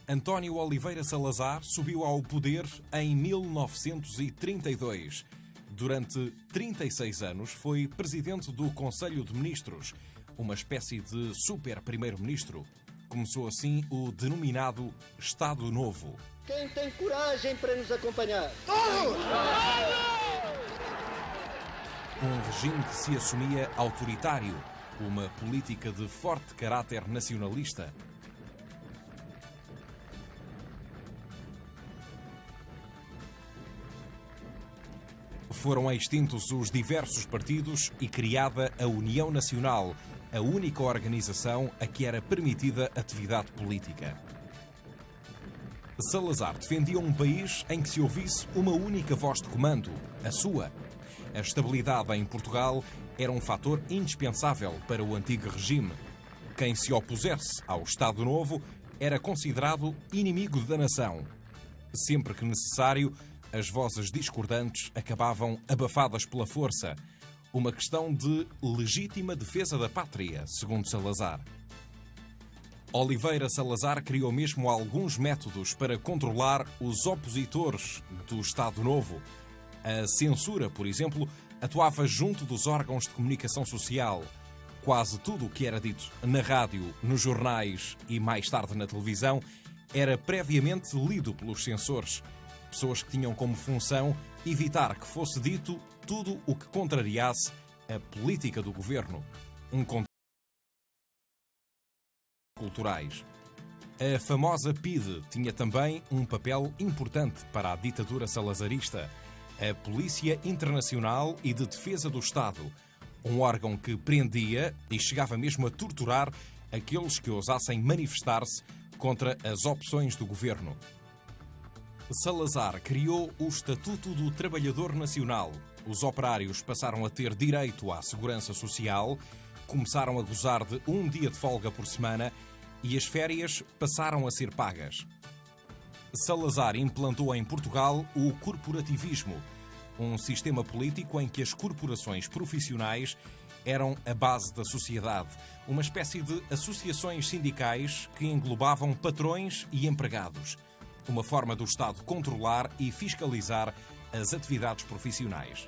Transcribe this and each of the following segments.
António Oliveira Salazar subiu ao poder em 1932. Durante 36 anos foi presidente do Conselho de Ministros, uma espécie de super primeiro-ministro. Começou assim o denominado Estado Novo. Quem tem coragem para nos acompanhar? Um regime que se assumia autoritário, uma política de forte caráter nacionalista. Foram extintos os diversos partidos e criada a União Nacional, a única organização a que era permitida atividade política. Salazar defendia um país em que se ouvisse uma única voz de comando, a sua. A estabilidade em Portugal era um fator indispensável para o antigo regime. Quem se opusesse ao Estado Novo era considerado inimigo da nação. Sempre que necessário, as vozes discordantes acabavam abafadas pela força. Uma questão de legítima defesa da pátria, segundo Salazar. Oliveira Salazar criou mesmo alguns métodos para controlar os opositores do Estado Novo. A censura, por exemplo, atuava junto dos órgãos de comunicação social. Quase tudo o que era dito na rádio, nos jornais e mais tarde na televisão era previamente lido pelos censores. Pessoas que tinham como função evitar que fosse dito tudo o que contrariasse a política do governo. Culturais. A famosa PIDE tinha também um papel importante para a ditadura salazarista. A Polícia Internacional e de Defesa do Estado, um órgão que prendia e chegava mesmo a torturar aqueles que ousassem manifestar-se contra as opções do governo. Salazar criou o Estatuto do Trabalhador Nacional. Os operários passaram a ter direito à segurança social, começaram a gozar de um dia de folga por semana e as férias passaram a ser pagas. Salazar implantou em Portugal o corporativismo, um sistema político em que as corporações profissionais eram a base da sociedade, uma espécie de associações sindicais que englobavam patrões e empregados. Uma forma do Estado controlar e fiscalizar as atividades profissionais.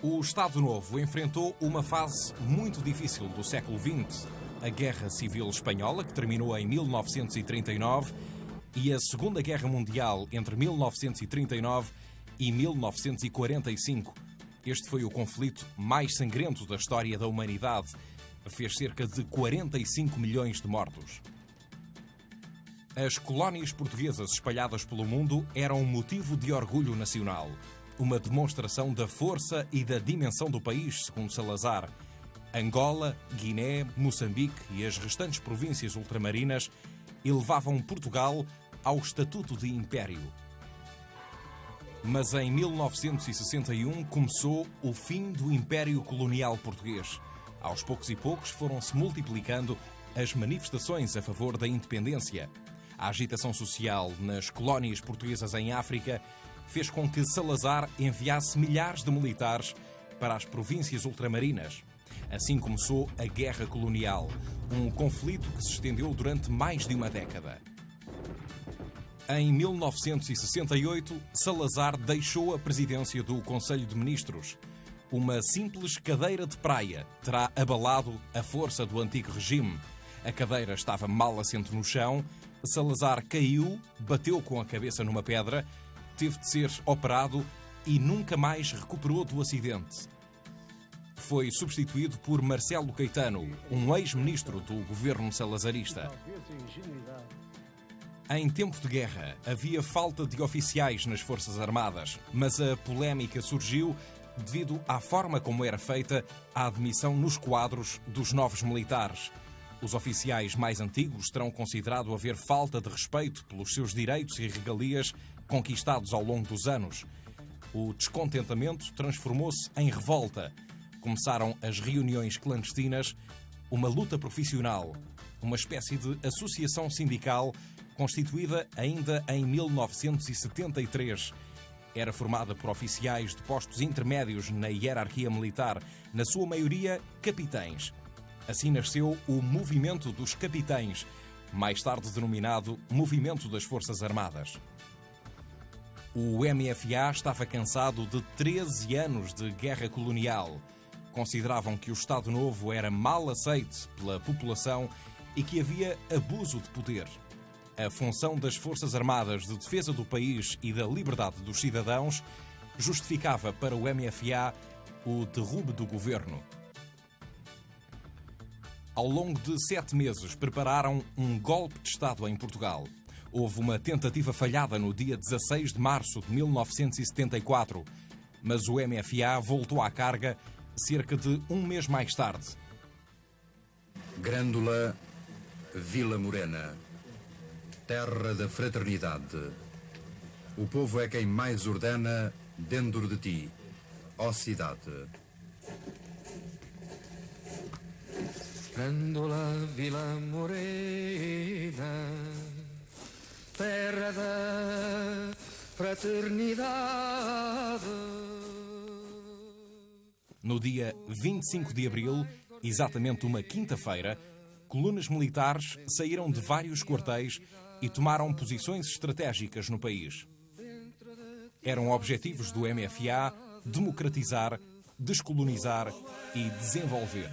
O Estado Novo enfrentou uma fase muito difícil do século XX, a Guerra Civil Espanhola, que terminou em 1939, e a Segunda Guerra Mundial entre 1939 e 1945. Este foi o conflito mais sangrento da história da humanidade. Fez cerca de 45 milhões de mortos. As colónias portuguesas espalhadas pelo mundo eram um motivo de orgulho nacional, uma demonstração da força e da dimensão do país, segundo Salazar. Angola, Guiné, Moçambique e as restantes províncias ultramarinas elevavam Portugal ao estatuto de império. Mas em 1961 começou o fim do Império Colonial Português. Aos poucos e poucos foram-se multiplicando as manifestações a favor da independência. A agitação social nas colónias portuguesas em África fez com que Salazar enviasse milhares de militares para as províncias ultramarinas. Assim começou a Guerra Colonial, um conflito que se estendeu durante mais de uma década. Em 1968, Salazar deixou a presidência do Conselho de Ministros. Uma simples cadeira de praia terá abalado a força do antigo regime. A cadeira estava mal assente no chão. Salazar caiu, bateu com a cabeça numa pedra, teve de ser operado e nunca mais recuperou do acidente. Foi substituído por Marcelo Caetano, um ex-ministro do governo salazarista. Em tempo de guerra, havia falta de oficiais nas Forças Armadas, mas a polémica surgiu devido à forma como era feita a admissão nos quadros dos novos militares. Os oficiais mais antigos terão considerado haver falta de respeito pelos seus direitos e regalias conquistados ao longo dos anos. O descontentamento transformou-se em revolta. Começaram as reuniões clandestinas, uma luta profissional, uma espécie de associação sindical constituída ainda em 1973. Era formada por oficiais de postos intermédios na hierarquia militar, na sua maioria capitães. Assim nasceu o Movimento dos Capitães, mais tarde denominado Movimento das Forças Armadas. O MFA estava cansado de 13 anos de guerra colonial. Consideravam que o Estado Novo era mal aceito pela população e que havia abuso de poder. A função das Forças Armadas de defesa do país e da liberdade dos cidadãos justificava para o MFA o derrube do governo. Ao longo de 7 meses, prepararam um golpe de Estado em Portugal. Houve uma tentativa falhada no dia 16 de março de 1974, mas o MFA voltou à carga cerca de um mês mais tarde. Grândola, Vila Morena, terra da fraternidade. O povo é quem mais ordena dentro de ti, ó cidade. Grândola, Vila Morena, terra da fraternidade. No dia 25 de abril, exatamente uma quinta-feira, colunas militares saíram de vários quartéis e tomaram posições estratégicas no país. Eram objetivos do MFA democratizar, descolonizar e desenvolver.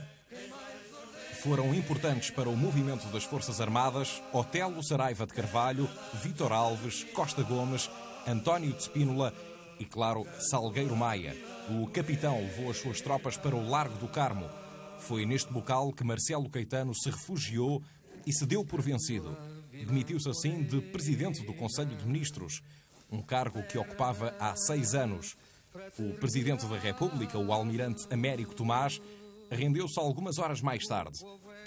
Foram importantes para o movimento das Forças Armadas Otelo Saraiva de Carvalho, Vítor Alves, Costa Gomes, António de Spínola e, claro, Salgueiro Maia. O capitão levou as suas tropas para o Largo do Carmo. Foi neste local que Marcelo Caetano se refugiou e se deu por vencido. Demitiu-se assim de presidente do Conselho de Ministros, um cargo que ocupava há 6 anos. O presidente da República, o almirante Américo Tomás, rendeu-se algumas horas mais tarde.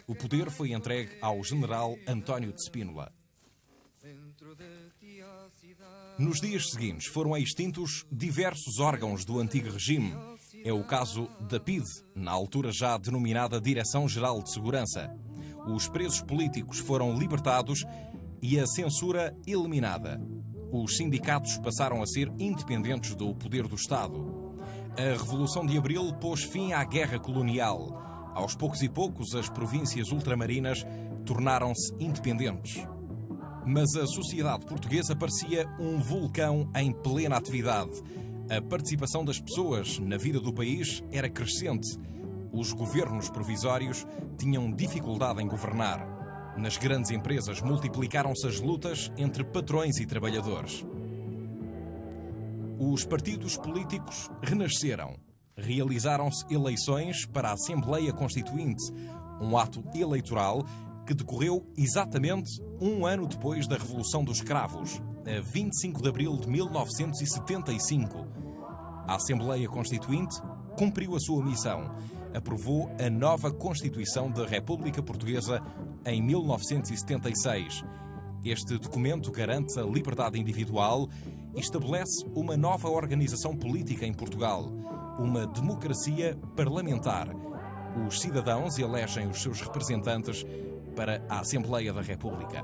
O poder foi entregue ao general António de Spínola. Nos dias seguintes foram extintos diversos órgãos do antigo regime. É o caso da PIDE, na altura já denominada Direção-Geral de Segurança. Os presos políticos foram libertados e a censura eliminada. Os sindicatos passaram a ser independentes do poder do Estado. A Revolução de Abril pôs fim à guerra colonial. Aos poucos e poucos, as províncias ultramarinas tornaram-se independentes. Mas a sociedade portuguesa parecia um vulcão em plena atividade. A participação das pessoas na vida do país era crescente. Os governos provisórios tinham dificuldade em governar. Nas grandes empresas multiplicaram-se as lutas entre patrões e trabalhadores. Os partidos políticos renasceram. Realizaram-se eleições para a Assembleia Constituinte, um ato eleitoral que decorreu exatamente um ano depois da Revolução dos Cravos, a 25 de abril de 1975. A Assembleia Constituinte cumpriu a sua missão. Aprovou a nova Constituição da República Portuguesa em 1976. Este documento garante a liberdade individual e estabelece uma nova organização política em Portugal, uma democracia parlamentar. Os cidadãos elegem os seus representantes para a Assembleia da República.